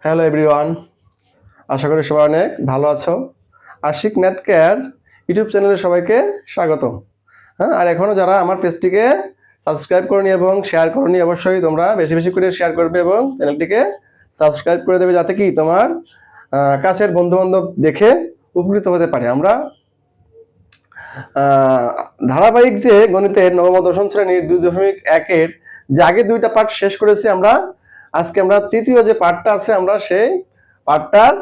Hello everyone, আশা করি সবাই অনেক ভালো আছো। আশিক ম্যাথ কেয়ার ইউটিউব চ্যানেলে সবাইকে স্বাগত। হ্যাঁ, আর এখনও যারা আমার পেজটিকে সাবস্ক্রাইব করনি এবং শেয়ার করনি, অবশ্যই তোমরা বেশি বেশি করে শেয়ার করবে এবং চ্যানেলটিকে সাবস্ক্রাইব করে দেবে, যাতে কি তোমার কাছের বন্ধুবান্ধব দেখে উপকৃত হতে পারে। আমরা ধারাবাহিক যে গণিতের নবম ও দশম শ্রেণীর 2.1-এর যে আগে দুইটা পার্ট শেষ করেছি, আজকে আমরা তৃতীয় যে পার্টটা আছে আমরা সেই পার্টটার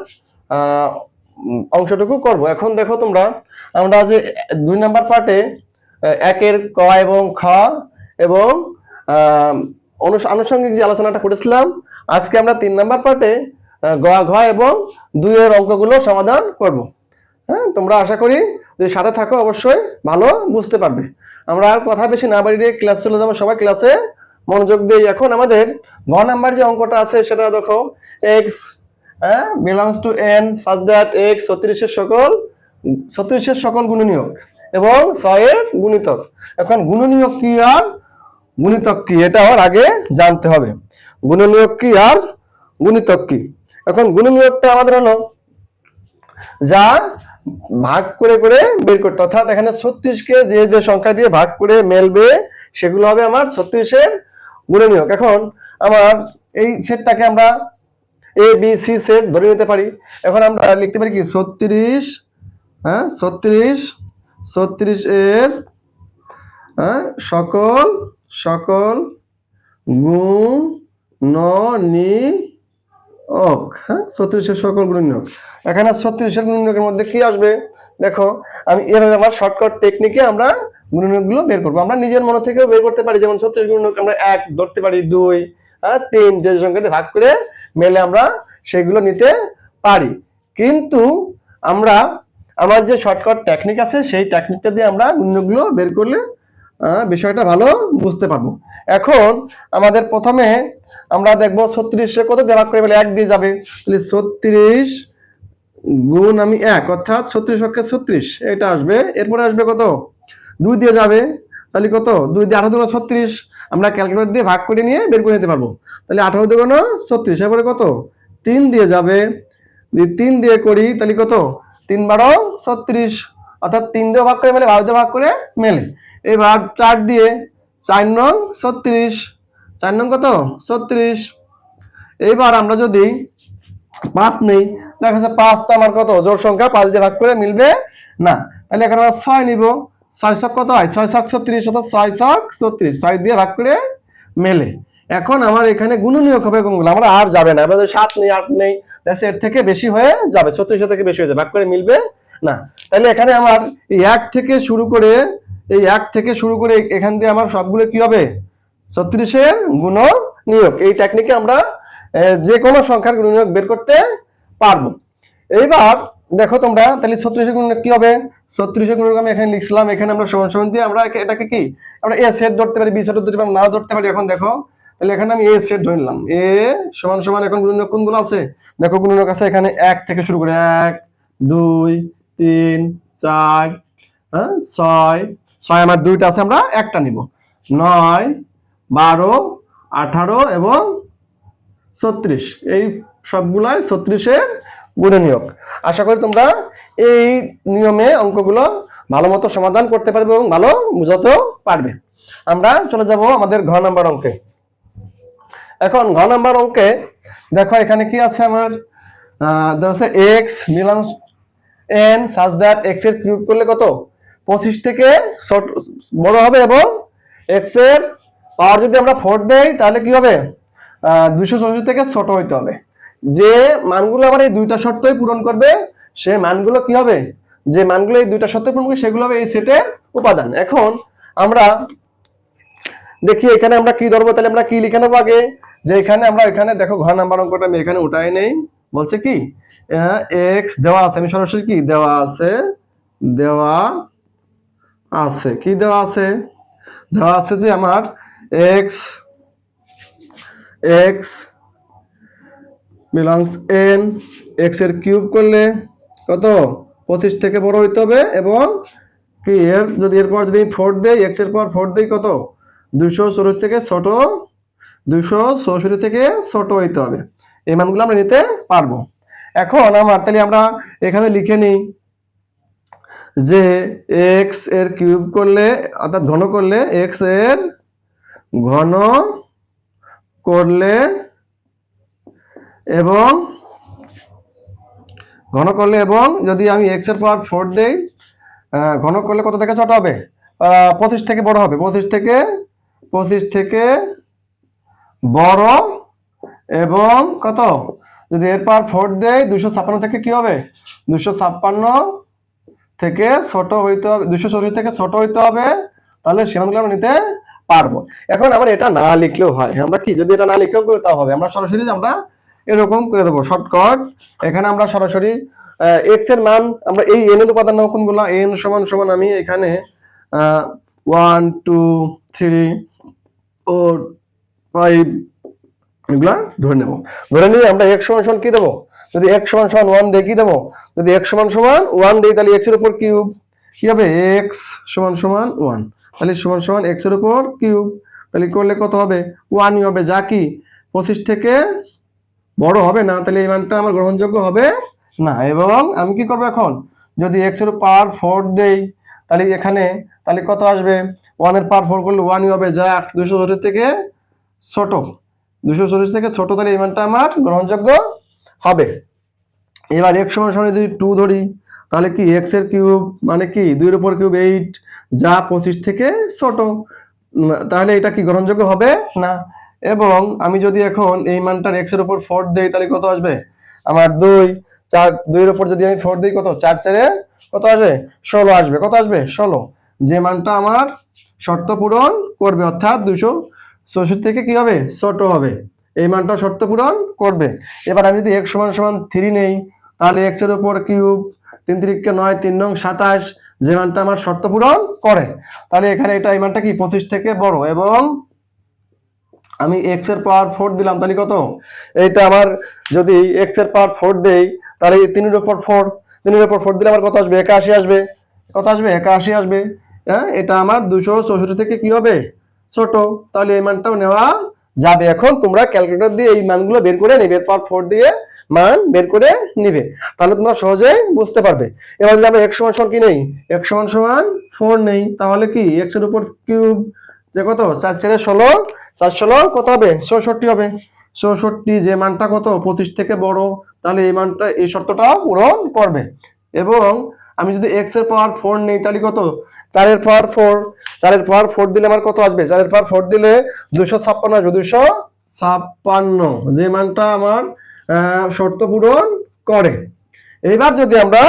অংশটুকু করব। এখন দেখো তোমরা, আমরা যে 2 নাম্বার পার্টে 1-এর ক এবং খ এবং আনুষঙ্গিক যে আলোচনাটা করেছিলাম, আজকে আমরা 3 নাম্বার পার্টে গ, ঘ এবং 2-এর অঙ্কগুলো সমাধান করব। হ্যাঁ, তোমরা আশা করি যদি সাথে থাকো অবশ্যই ভালো বুঝতে পারবে। আমরা আর কথা বেশি না বাড়িয়ে ক্লাস চলে যাবো, সবাই ক্লাসে মনোযোগ দিই। এখন আমাদের ঘ নাম্বার যে অঙ্কটা আছে সেটা দেখো, x belongs to n such that x 36-এর সকল গুণনীয়ক এবং 6-এর গুণিতক। এখন গুণনীয়ক কি আর গুণিতক কি এটা আমার আগে জানতে হবে। গুণনীয়ক কি আর গুণিতক কি। এখন গুণনীয়কটা আমাদের হলো যা ভাগ করে করে বের করতে, অর্থাৎ এখানে 36-কে যে যে সংখ্যা দিয়ে ভাগ করে মেলবে সেগুলো হবে আমার 36-এর গুণনীয়ক। এখন আমার এই সেটটাকে আমরা এ বি সি সেট ধরে নিতে পারি। এখন আমরা লিখতে পারি কি 36, 36 এর সকল সকল গুণনীয়ক। 36-এর সকল গুণনীয়ক। এখানে 36-এর গুণনীয়কের মধ্যে কি আসবে দেখো, আমি এভাবে আমার শর্টকাট টেকনিকে আমরা গুণনীয়কগুলো বের করবো। আমরা নিজের মনে থেকেও বের করতে পারি, যেমন 36 গুণনীয়ক আমরা 1 ধরতে পারি, 2, 3 যে সংখ্যাতে ভাগ করে মেলে আমরা সেগুলো নিতে পারি। কিন্তু আমার যে শর্টকাট টেকনিক আছে সেই টেকনিকটা দিয়ে আমরা গুণনীয়কগুলো বের করলে বিষয়টা ভালো বুঝতে পারবো। এখন আমাদের প্রথমে আমরা দেখবো 36-এ কত দিয়ে ভাগ করে মেলে 1 দিয়ে যাবে, তাহলে 36 গুণ আমি 1, অর্থাৎ 36 এটা আসবে। এরপরে আসবে কত, 2 দিয়ে যাবে, তাহলে কত, 2 দিয়ে 18 দুগুণ 36, আমরা ক্যালকুলেটর দিয়ে ভাগ করে নিয়ে বের করে নিতে পারবো। তাহলে 18 দুগুণ 36, এরপরে কত, 3 দিয়ে যাবে, 3 দিয়ে করি তাহলে কত, 3 12 36, অর্থাৎ 3 দিয়ে ভাগ করে মেলে 12 দিয়ে ভাগ করে মেলে। এবার 4 দিয়ে, 4 নং 36, 4 নং কত 36। এইবার আমরা যদি 5 নেই, দেখা যাচ্ছে 5 তো আমার কত জোড় সংখ্যা, 5 দিয়ে ভাগ করে মিলবে না, তাহলে এখানে আমরা 6 নিব। 6 ছক কত হয়, 6 ছক 36, অর্থাৎ 6 ছক 36, 6 দিয়ে ভাগ করে মেলে। এখন আমার এখানে গুণনীয়ক হবে কোনগুলো, আমরা আর যাবে না, আমরা 7 নেই 8 নেই, দেখো এর থেকে বেশি হয়ে যাবে, 36 থেকে বেশি হয়ে যাবে, ভাগ করে মিলবে না। তাহলে এখানে আমার এই 1 থেকে শুরু করে এখান দিয়ে আমার সবগুলো কি হবে, 36-এর গুণনীয়ক। এই টেকনিকে আমরা যে কোনো সংখ্যার গুণনীয়ক বের করতে পারবো। এইবার দেখো তোমরা, তাহলে 36-এর গুণনীয়ক কি হবে, 36-এর গুণনীয়ক আমি এখানে লিখছিলাম, এখানে আমরা সমান সমান দিয়ে আমরা এটাকে কি আমরা এ সেট ধরতে পারি, বি সেট ধরতে পারি, নাও ধরতে পারি। এখন দেখো, তাহলে এখানে আমি এ সেট ধরে নিলাম, এ সমান সমান, এখন গুণনীয়ক কোনগুলো আছে দেখো, গুণনীয়ক আছে এখানে 1 থেকে শুরু করে 1 2 3 4 6 আমার দুইটা আছে, আমরা একটা নিব, 9 12 18 এবং 36, এই সবগুলাই 36-এর গুণনীয়ক। আশা করি তোমরা এই নিয়মে অঙ্কগুলো ভালো মতো সমাধান করতে পারবে এবং ভালো বুঝাতেও পারবে। আমরা চলে যাব আমাদের ঘ নাম্বার অঙ্কে। এখন ঘ নাম্বার অঙ্কে দেখো, এখানে কি আছে আমার, ধরছে x belongs N such that x এর কিউব করলে কত 25 থেকে বড় হবে এবং এক্স এর পাওয়ার যদি আমরা 4 দেই তাহলে কি হবে, 264 থেকে ছোট হইতে হবে। যে মানগুলো আমার এই দুইটা শর্তই পূরণ করবে সে মানগুলো কি হবে, যে মানগুলো এই দুইটা শর্ত পূরণ করবে সেগুলো হবে এই সেটের উপাদান। এখন আমরা দেখি এখানে আমরা কি ধরবো, তাহলে আমরা কি লিখে নেবো আগে, যে এখানে আমরা এখানে দেখো ঘ নাম্বার অঙ্কটা আমি এখানে উঠাই নেই, বলছে কি এক্স দেওয়া আছে, আমি সরাসরি কি দেওয়া আছে কি দেওয়া আছে যে আমার এক্স বিলংস এন, এক্স এর কিউব করলে কত 25 থেকে বড় হইতে হবে এবং কি এর যদি এরপর যদি 4 দেই, এক্স এর পর 4 দেই কত 264 থেকে ছোট হইতে হবে। এই মানগুলো আমরা নিতে পারবো। এখন তাহলে আমরা এখানে লিখে নিই যে এক্স এর কিউব করলে অর্থাৎ ঘন করলে এক্স এর ঘন করলে এবং যদি আমি এক্স এর পাওয়ার 4 দেই, ঘন করলে কত থেকে ছোট হবে? 25 থেকে বড় হবে, 25 থেকে বড়। এবং কত যদি এর পাওয়ার 4 দেই 256 থেকে কি হবে? 256 থেকে ছোট হইতে হবে, 264 থেকে ছোট হইতে হবে। তাহলে সেমানগুলো আমরা নিতে পারবো। এখন আমরা এটা না লিখলেও হয়, আমরা কি যদি এটা না লিখলেও তাও হবে, আমরা সরাসরি আমরা এরকম করে দেবো শর্টকাট। এখানে আমরা সরাসরি এক্স এর মান আমরা এই এন এর উপাদান নাও কোনগুলো, এন সমান সমান আমি এখানে 1 2 3 4 5 এগুলা ধরে নেব। ধরে নিয়ে আমরা x সমান সমান কি দেবো? যদি x সমান সমান 1 দেই কি দেবো? যদি x সমান সমান 1 দেই তাহলে x এর উপর কিউব কি হবে? x সমান সমান 1, তাহলে সমান সমান x এর উপর কিউব, তাহলে করলে কত হবে? 1ই হবে, যা কি 25 থেকে বড় হবে না, তাহলে এই মানটা আমার গ্রহণযোগ্য হবে না। এবং আমি কি করব এখন? যদি x এর পাওয়ার 4 দেই তাহলে এখানে তাহলে কত আসবে? 1 এর পাওয়ার 4 করলে 1ই হবে, যা 240 থেকে ছোট, 240 থেকে ছোট, তাহলে এই মানটা আমার গ্রহণযোগ্য হবে। এবার x সমান সমান যদি 2 ধরি তাহলে কি x এর কিউব মানে কি 2 এর উপর কিউব 8, যা 25 থেকে ছোট, তাহলে এটা কি গ্রহণযোগ্য হবে না। এবং আমি যদি এখন এই মানটার x এর উপর 4 দেই তাহলে কত আসবে? আমার 2 এর উপর যদি আমি 4 দেই কত? 4 4 কত আসবে? 16 আসবে। কত আসবে? 16, যে মানটা আমার শর্ত পূরণ করবে, অর্থাৎ 264 থেকে কি হবে? ছোট হবে, এই মানটা শর্ত পূরণ করবে। এবার আমি যদি x সমান সমান 3 নেই তাহলে x এর উপর কিউব 3 3 9 3 9 27, যে মানটা আমার শর্ত পূরণ করে, তাহলে এখানে এটা এই মানটা কি 25 থেকে বড়। এবং আমি x এর পাওয়ার 4 দিলাম তাহলে কত? এইটা আমার যদি x এর পাওয়ার 4 দেই তাহলে 3 এর উপর 4, 3 এর উপর 4 দিলে আমার কত আসবে? 81 আসবে। কত আসবে? 81 আসবে। হ্যাঁ, এটা আমার 264 থেকে কি হবে? ছোট, তাহলে এই মানটাও নেওয়া যাবে। এখন তোমরা ক্যালকুলেটর দিয়ে এই মানগুলো বের করে নেবে, এর পাওয়ার 4 দিয়ে মান বের করে নিবে, তাহলে তোমরা সহজেই বুঝতে পারবে। এবার যদি আমরা x সমান সমান কি নেই? x সমান সমান 4 নেই, তাহলে কি x এর উপর কিউব যে কত? 4 4 16, 4 16 কত হবে? 64 হবে। 64, যে মানটা কত? 25 থেকে বড়, তাহলে এই মানটা এই শর্তটা পূরণ করবে। এবং আমি যদি x এর পাওয়ার 4 নেই তাহলে কত? 4 এর পাওয়ার 4, 4 এর পাওয়ার 4 দিলে আমার কত আসবে? 4 এর পাওয়ার 4 দিলে 256 আসবে, 256, যে মানটা আমার শর্ত পূরণ করে। এইবার যদি আমরা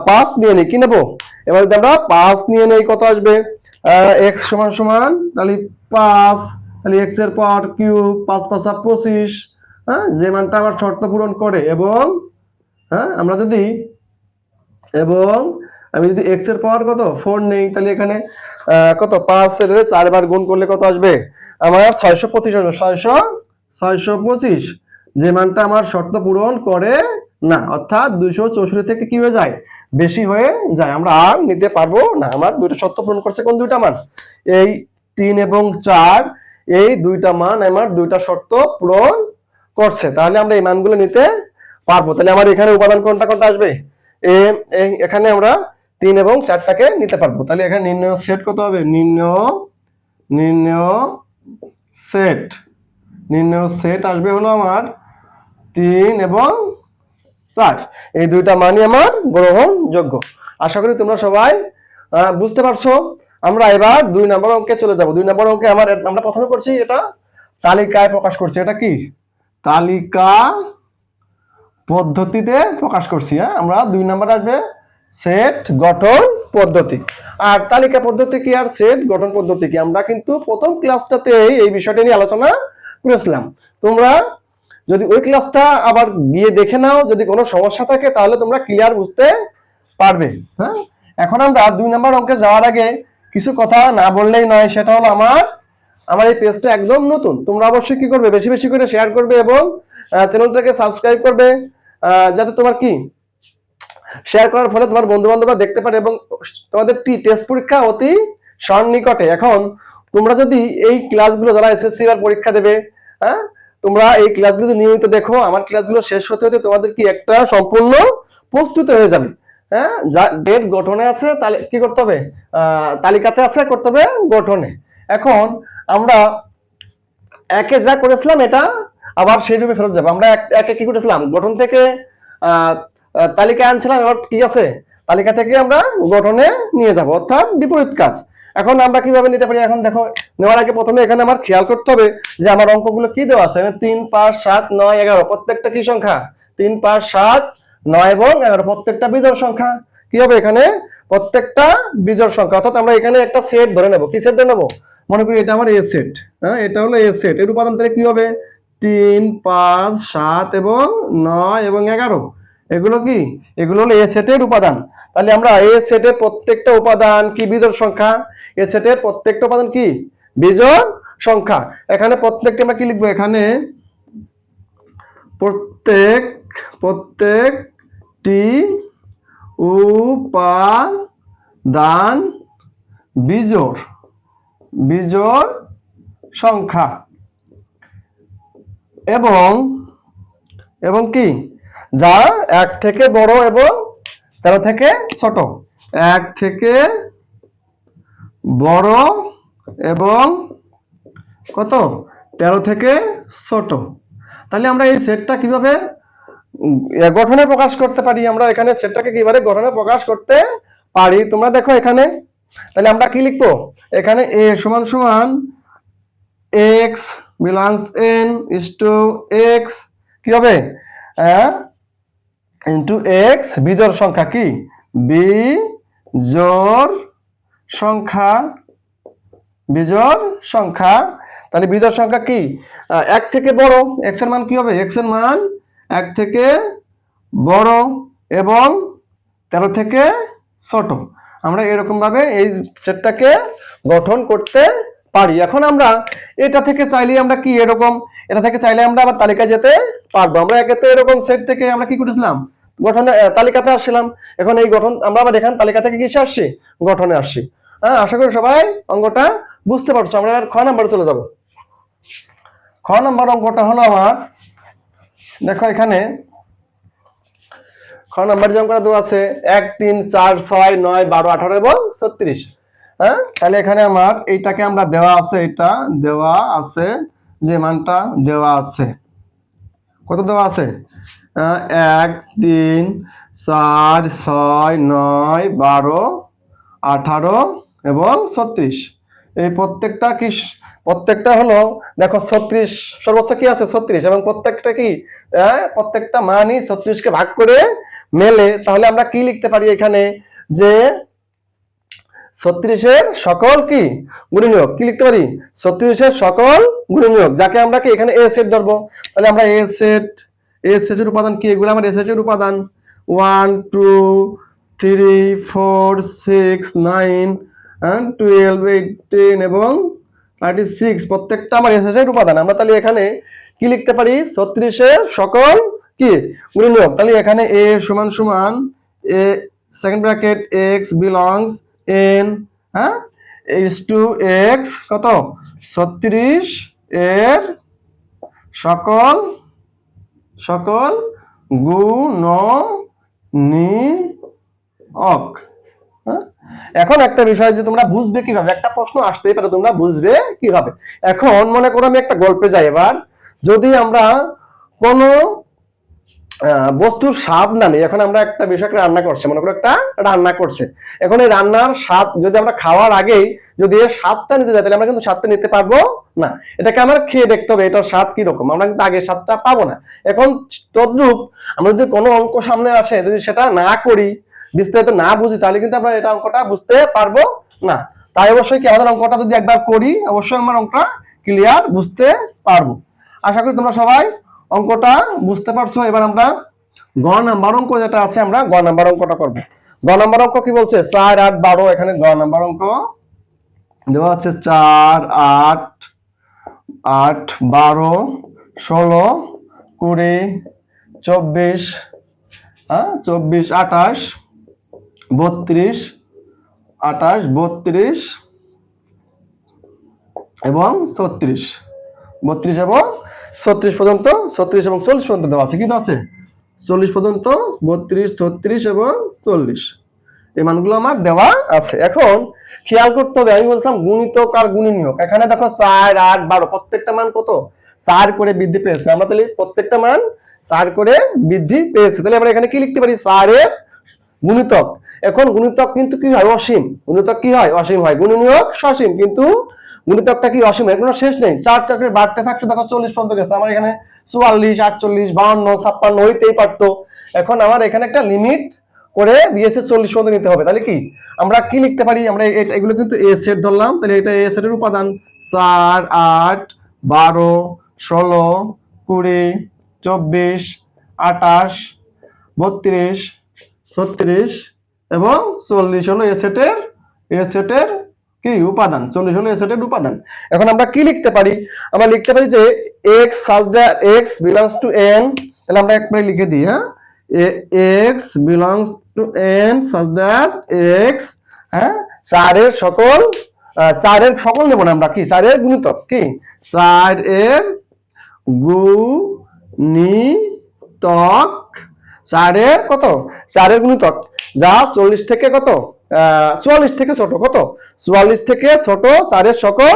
5 নিয়ে নিই, কি নেব? এবার যদি আমরা 5 নিয়ে নেই কত আসবে? x সমান সমান তাহলে 5, তাহলে x এর পাওয়ার কিউব 5 5 25, হ্যাঁ, যে মানটা আমার শর্ত পূরণ করে। এবং হ্যাঁ আমি যদি x এর পাওয়ার কত 4 নেই তাহলে এখানে কত 5 এর 4 বার গুণ করলে কত আসবে? আমার 625 আসবে, 625, যে মানটা আমার শর্ত পূরণ করে না, অর্থাৎ 264 থেকে কি হয়ে যায়? বেশি হয়ে যায়, আমরা আর নিতে পারবো না। আমার দুইটা শর্ত পূরণ করছে, কোন দুইটা মান? এই 3 এবং 4, এই দুইটা মান আমার দুইটা শর্ত পূরণ করছে, তাহলে আমরা এই মানগুলো নিতে পারবো। তাহলে আমার এখানে উপাদান কোনটা কোনটা আসবে? এখানে আমরা 3 এবং 4টাকে নিতে পারবো। তাহলে এখানে নির্ণয় সেট কত হবে? নির্ণয় সেট আসবে হলো আমার 3 এবং 4, এই দুইটা মানই আমার গ্রহণযোগ্য। আশা করি তোমরা সবাই বুঝতে পারছো। আমরা এবার 2 নম্বর অঙ্কে চলে যাব। 2 নম্বর অঙ্কে আমরা প্রথমে করছি এটা তালিকায় প্রকাশ করছি। এটা কি? তালিকা পদ্ধতিতে প্রকাশ করছি। হ্যাঁ, আমরা 2 নম্বর আসবে সেট গঠন পদ্ধতি। আর তালিকা পদ্ধতি কি আর সেট গঠন পদ্ধতি কি, আমরা কিন্তু প্রথম ক্লাসটাতে এই বিষয়টা নিয়ে আলোচনা করেছিলাম। তোমরা যদি ওই ক্লাসটা আবার গিয়ে দেখে নাও, যদি কোনো সমস্যা থাকে তাহলে তোমরা ক্লিয়ার বুঝতে পারবে। হ্যাঁ, এখন আমরা 2 নম্বর অঙ্কে যাওয়ার আগে কিছু কথা না বললেই নয়, সেটা হলো আমার এই পেজটা একদম নতুন। তোমরা অবশ্যই কি করবে? বেশি বেশি করে শেয়ার করবে এবং চ্যানেলটাকে সাবস্ক্রাইব করবে, যাতে তোমার কি শেয়ার করার ফলে তোমার বন্ধু বান্ধবরা দেখতে পারে এবং তোমাদের টেস্ট পরীক্ষা অতি সন্নিকটে। এখন তোমরা যদি এই ক্লাসগুলো যারা এসএসসি এর পরীক্ষা দেবে, হ্যাঁ, তোমরা এই ক্লাসগুলো নিয়মিত দেখো, আমার ক্লাসগুলো শেষ হতে হতে তোমাদের কি একটা সম্পূর্ণ প্রস্তুত হয়ে যাবে। হ্যাঁ, যা ডেট গঠনে আছে তাহলে কি করতে হবে, তালিকাতে আছে করতে হবে গঠনে। এখন আমরা একে যা করেছিলাম এটা আবার সেই রূপে ফেরত যাবো। আমরা একে কি করেছিলাম, গঠন থেকে তালিকা আনছিলাম, এবার কি আছে তালিকা থেকে আমরা গঠনে নিয়ে যাব, অর্থাৎ বিপরীত কাজ। এখন আমরা কিভাবে নিতে পারি, এখন দেখো নেওয়ার আগে প্রথমে এখানে আমার খেয়াল করতে হবে যে আমার অঙ্কগুলো কি দেওয়া আছে। 3, 5, 7, 9, 11 প্রত্যেকটা কি সংখ্যা, 3, 5, 7, 9 এবং 11 প্রত্যেকটা বিজোড় সংখ্যা। কি হবে এখানে, প্রত্যেকটা বিজোড় সংখ্যা, অর্থাৎ আমরা এখানে একটা সেট ধরে নেব। কি সেট ধরে নেব, মনে করি এটা আমার এ সেট। হ্যাঁ, এটা হলো এ সেট। এর উপাদান তাহলে কি হবে, 3, 5, 7 এবং 9 এবং 11 এগুলো কি, এগুলো হলো এ সেটের উপাদান। তাহলে আমরা এ সেটের প্রত্যেকটা উপাদান কি বিজোড় সংখ্যা, এ সেটের প্রত্যেকটা উপাদান কি বিজোড় সংখ্যা। এখানে প্রত্যেকটা আমরা কি লিখবো, এখানে প্রত্যেকটি উপাদান বিজোড় সংখ্যা এবং কি যা 1 থেকে বড় এবং 13 থেকে ছোট, 1 থেকে বড় এবং কত 13 থেকে ছোট। তাহলে আমরা এই সেটটা কিভাবে গঠনে প্রকাশ করতে পারি, আমরা এখানে সেটটাকে কিভাবে গঠনে প্রকাশ করতে পারি তোমরা দেখো এখানে। তাহলে আমরা কি লিখবো, এখানে a সমান সমান x belongs n is to x কি হবে, ইনটু x বিজোড় সংখ্যা, কি বিজোড় সংখ্যা। তাহলে বিজোড় সংখ্যা কি 1 থেকে বড়, x এর মান কি হবে, x এর মান 1 থেকে বড় এবং 13 থেকে ছোট। আমরা এরকম ভাবে এই সেটটাকে গঠন করতে পারি। এখন আমরা এটা থেকে চাইলে আমরা কি এরকম, এটা থেকে চাইলে আমরা আবার তালিকায় যেতে পারবো। আমরা একে তো এরকম সেট থেকে আমরা কি করেছিলাম, গঠনে তালিকাতে আসছিলাম। এখন এই গঠন আমরা আবার এখানে তালিকা থেকে কিসে আসছি, গঠনে আসছি। হ্যাঁ, আশা করি সবাই অঙ্কটা বুঝতে পারছো। আমরা এবার খ নাম্বারে চলে যাব। খ নাম্বার অঙ্কটা হলো আমার, দেখো এখানে খ নাম্বার যে অঙ্কটা দেওয়া আছে 1, 3, 4, 6, 9, 12, 18 এবং 36। হ্যাঁ, তাহলে এখানে আমার এইটাকে আমরা দেওয়া আছে, এটা দেওয়া আছে যে মানটা দেওয়া আছে, কত দেওয়া আছে, 1, 3, 4, 6, 9, 12, 18 এবং 36। এই প্রত্যেকটা হলো দেখো 36, সর্বোচ্চ কি আছে 36 এবং প্রত্যেকটা কি প্রত্যেকটা মানই 36 কে ভাগ করে মেলে। তাহলে আমরা কি লিখতে পারি এখানে, যে 36 এর সকল কি গুণনীয়ক, কি লিখতে পারি 36 এর সকল গুণনীয়ক, যাকে আমরা কি এখানে এ সেট ধরবো। তাহলে আমরা এ সেটের উপাদান কি, এগুলো আমার এ সেটের উপাদান 1, 2, 3, 4, 6, 9, 12, 18 এবং 36 প্রত্যেকটা আমার এ সেটের উপাদান। আমরা তাহলে এখানে কি লিখতে পারি, 36 এর সকল কি গুণনীয়ক। তাহলে এখানে a সমান সমান a second bracket x belongs n, হ্যাঁ, is to x কত 36 এর সকল গুণনীয়ক। এখন একটা বিষয় যে তোমরা বুঝবে কিভাবে, একটা প্রশ্ন আসতেই পারে তোমরা বুঝবে কিভাবে। এখন মনে করো আমি একটা গল্পে যাই। এবার যদি আমরা কোনো বস্তুর স্বাদ না নেই, এখন আমরা একটা বিষয়কে রান্না করছে, মনে করো একটা রান্না করছে, এখন এই রান্নার স্বাদ যদি আমরা খাওয়ার আগেই যদি এর স্বাদটা নিতে যাই তাহলে আমরা কিন্তু স্বাদটা নিতে পারবো না। এটাকে আমার খেয়ে দেখতে হবে এটার স্বাদ কি রকম, আমরা কিন্তু আগে স্বাদটা পাবো না। এখন তদ্রূপ আমরা যদি কোনো অঙ্ক সামনে আসে, যদি সেটা না করি, বিস্তারিত না বুঝি, তাহলে কিন্তু আমরা এটা অঙ্কটা বুঝতে পারবো না। তাই অবশ্যই কি আমাদের অঙ্কটা যদি একবার করি, অবশ্যই আমরা অঙ্কটা ক্লিয়ার বুঝতে পারবো। আশা করি তোমরা সবাই অঙ্কটা বুঝতে পারছো। এবার আমরা গ নাম্বার অঙ্ক যেটা আছে, আমরা গ নাম্বার অঙ্কটা করবো। গ নাম্বার অঙ্ক কি বলছে, 4, 8, 12। এখানে গ নাম্বার অঙ্ক দেওয়া হচ্ছে 4, 8, 12, 16, 20, 24, 24, 28, 32, 28, 32 এবং 36, 32 এবং 36 পর্যন্ত, 36 এবং 40 পর্যন্ত দেওয়া আছে। কি দেওয়া আছে? 40 পর্যন্ত, 32, 36 এবং 40 এই মানগুলো আমার দেওয়া আছে। এখন খেয়াল করতে হবে, আমি বলছিলাম গুণিতক আর গুণনীয়ক। এখানে দেখো 4, 8, 12 প্রত্যেকটা মান কত? 4 করে বৃদ্ধি পেয়েছে। আমরা তাহলে প্রত্যেকটা মান 4 করে বৃদ্ধি পেয়েছে। তাহলে আমরা এখানে কি লিখতে পারি? 4 এর গুণিতক। এখন গুণিতক কিন্তু কি হয়? অসীম। গুণিতক কি হয়? অসীম হয়। গুণনীয়ক সসীম, কিন্তু গুণিতকটা কি? অসীম। এর কোনো শেষ নেই। 4 4 করে বাড়তে থাকছে, দেখো 40 পর্যন্ত গেছে। আমার এখানে 44, 48, 52, 56 হইতেই পারতো। এখন আমার এখানে একটা লিমিট করে দিয়েছে 40 পর্যন্ত নিতে হবে। তাহলে কি আমরা কি লিখতে পারি? আমরা এগুলো কিন্তু এ সেট ধরলাম, তাহলে এটা এ সেটের উপাদান। 4, 8, 12, 16, 20, 24, 28, 32, 36 এবং 40 হলো এ সেটের কি উপাদান? 40 হলো এ সেটের উপাদান। এখন আমরা কি লিখতে পারি? আমরা লিখতে পারি যে x such that x belongs to n, তাহলে আমরা একবারে লিখে দিই। হ্যাঁ, x belongs to n such that x, হ্যাঁ, 4 এর সকল, 4 এর সকল নেব না আমরা, কি 4 এর গুণিতক, কি 4 এর গুণিতক, 4 এর কত? 4 এর গুণিতক, যা 40 থেকে কত? 44 থেকে ছোট। কত? 44 থেকে ছোট, 4 এর সকল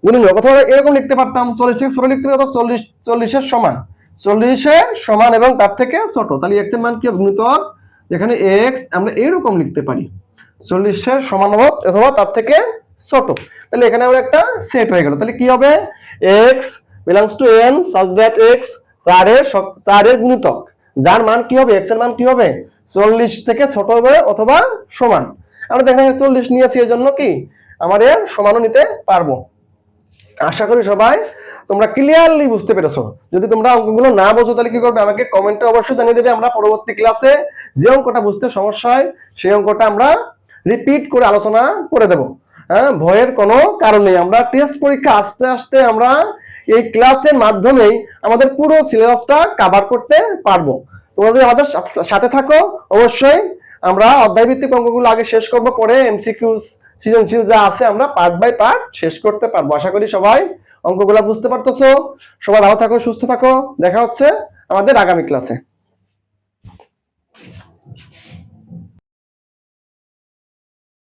গুণনীয়ক। অথবা এরকম লিখতে পারতাম, 40 থেকে ছোট লিখতে পারতাম 40 এর সমান, 40 এর সমান এবং তার থেকে ছোট। তাহলে x এর মান কি হবে? গুণিতক, যেখানে x আমরা এরকম লিখতে পারি, 40 এর সমান অথবা তার থেকে ছোট। তাহলে এখানে আমরা একটা সেট হয়ে গেল। তাহলে কি হবে? x belongs to n such that x, 4 এর গুণিতক, যার মান কি হবে? x এর মান কি হবে? 40 থেকে ছোট হবে অথবা সমান। আমরা দেখেন 40 নিয়েছি, এর জন্য কি আমাদের সমানও নিতে পারবো। আশা করি সবাই তোমরা ক্লিয়ারলি বুঝতে পেরেছো। যদি তোমরা অঙ্কগুলো না বোঝো তাহলে কি করবে? আমাকে কমেন্টে অবশ্যই জানিয়ে দেবে। আমরা পরবর্তী ক্লাসে যে অঙ্কটা বুঝতে সমস্যা হয় সেই অঙ্কটা আমরা রিপিট করে আলোচনা করে দেব। হ্যাঁ, ভয়ের কোনো কারণ নেই। আমরা টেস্ট পরীক্ষা আস্তে আস্তে আমরা এই ক্লাসের মাধ্যমেই আমাদের পুরো সিলেবাসটা কভার করতে পারবো। তোমরা যদি আমাদের সাথে থাকো, অবশ্যই আমরা অধ্যায় ভিত্তিক অঙ্কগুলো আগে শেষ করব, পরে এমসিকিউস, সৃজনশীল যা আছে আমরা পার্ট বাই পার্ট শেষ করতে পারবো। আশা করি সবাই অঙ্কগুলো বুঝতে পারতেছো। সবাই ভালো থাকো, সুস্থ থাকো। দেখা হচ্ছে আমাদের আগামী ক্লাসে।